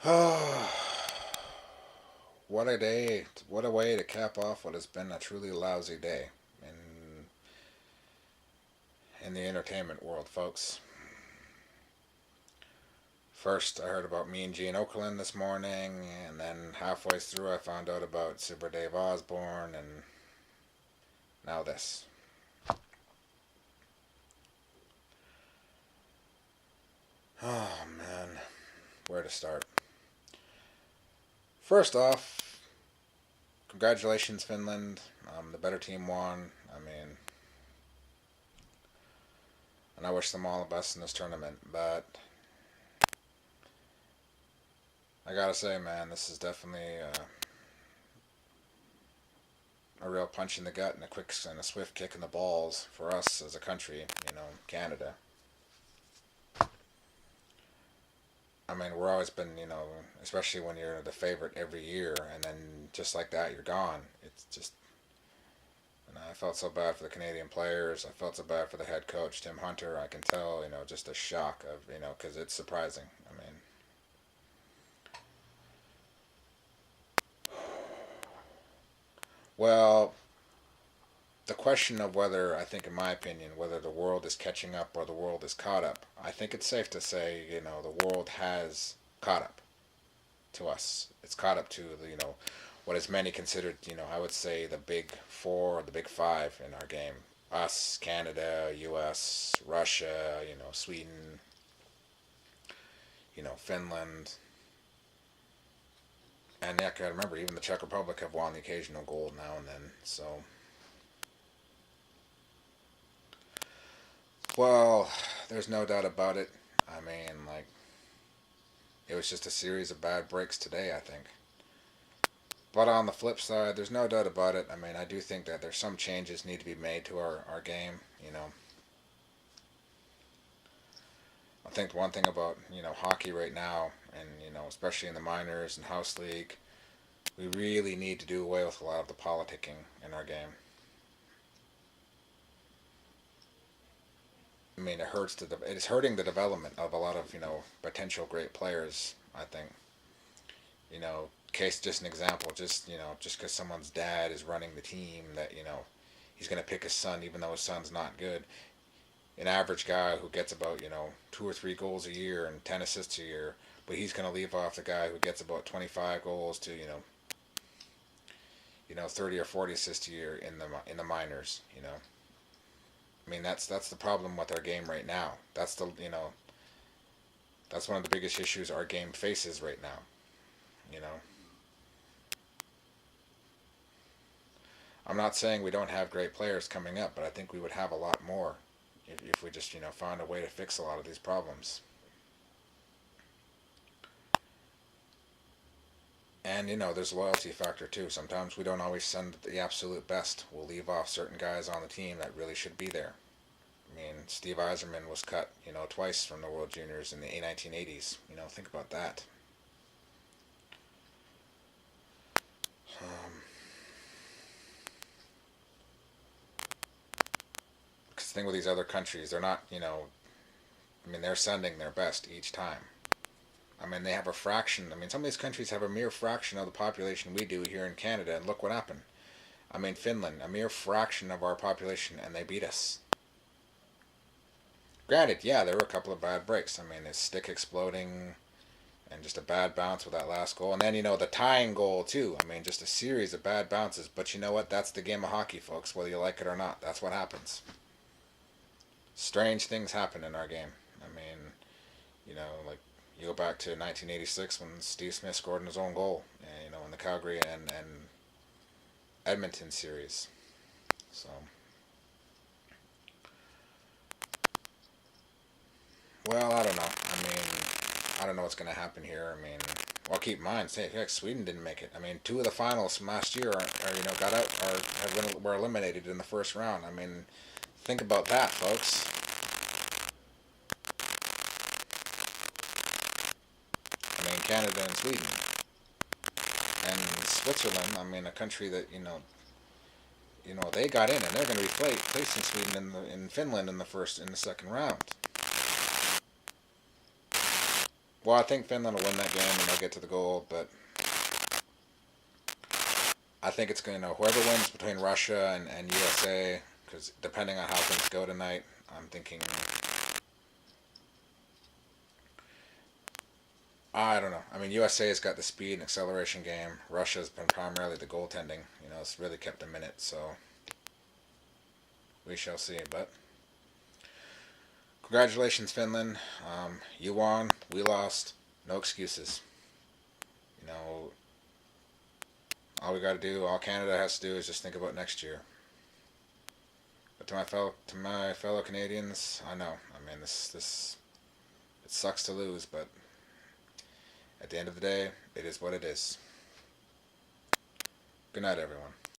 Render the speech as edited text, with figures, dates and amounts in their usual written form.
What a day. What a way to cap off what has been a truly lousy day in the entertainment world, folks. First, I heard about Mean Gene Okerlund this morning, and then halfway through, I found out about Super Dave Osborne, and now this. Oh, man. Where to start? First off, congratulations, Finland. The better team won. And I wish them all the best in this tournament, but I gotta say, man, this is definitely a real punch in the gut and a swift kick in the balls for us as a country, Canada. We're always been, especially when you're the favorite every year, and then just like that, you're gone. It's just, I felt so bad for the Canadian players. I felt so bad for the head coach, Tim Hunter. I can tell, just a shock of, because it's surprising. Well, the question of whether, I think, in my opinion, whether the world is catching up or the world is caught up, I think it's safe to say, the world has caught up to us. It's caught up to what is many considered, I would say the big four or the big five in our game. Us, Canada, U.S., Russia, Sweden, Finland, and yeah, I can remember even the Czech Republic have won the occasional gold now and then. So, well, there's no doubt about it. Like it was just a series of bad breaks today, I think. But on the flip side, there's no doubt about it. I do think that there's some changes need to be made to our game. I think one thing about hockey right now, and especially in the minors and house league, we really need to do away with a lot of the politicking in our game. It is hurting the development of a lot of potential great players. I think case just an example, just because someone's dad is running the team, that he's gonna pick his son even though his son's not good. An average guy who gets about 2 or 3 goals a year and 10 assists a year, but he's gonna leave off the guy who gets about 25 goals to 30 or 40 assists a year in the minors. That's the problem with our game right now. That's one of the biggest issues our game faces right now. You know, I'm not saying we don't have great players coming up, but I think we would have a lot more if we just found a way to fix a lot of these problems. And there's a loyalty factor too. Sometimes we don't always send the absolute best. We'll leave off certain guys on the team that really should be there. Steve Eiserman was cut, twice from the World Juniors in the 1980s. Think about that. Um, Because the thing with these other countries, they're not, they're sending their best each time. They have a fraction. Some of these countries have a mere fraction of the population we do here in Canada, and look what happened. Finland, a mere fraction of our population, and they beat us. Granted, yeah, there were a couple of bad breaks. His stick exploding and just a bad bounce with that last goal. And then, the tying goal, too. Just a series of bad bounces. But you know what? That's the game of hockey, folks, whether you like it or not. That's what happens. Strange things happen in our game. Like you go back to 1986 when Steve Smith scored in his own goal, in the Calgary and Edmonton series. So, well, I don't know. I don't know what's going to happen here. Well, keep in mind, say, heck, Sweden didn't make it. Two of the finals from last year got out or were eliminated in the first round. Think about that, folks. Canada and Sweden and Switzerland. A country that they got in, and they're going to be facing Sweden in Finland in the second round. Well, I think Finland will win that game and they'll get to the goal, but I think it's going to, whoever wins between Russia and USA, because depending on how things go tonight, I'm thinking, I don't know. I mean, USA's got the speed and acceleration game. Russia's been primarily the goaltending. You know, it's really kept them in it, so we shall see. But congratulations, Finland. You won. We lost. No excuses. You know, all we got to do, all Canada has to do, is just think about next year. But to my fellow Canadians, I know. I mean, this it sucks to lose, but at the end of the day, it is what it is. Good night, everyone.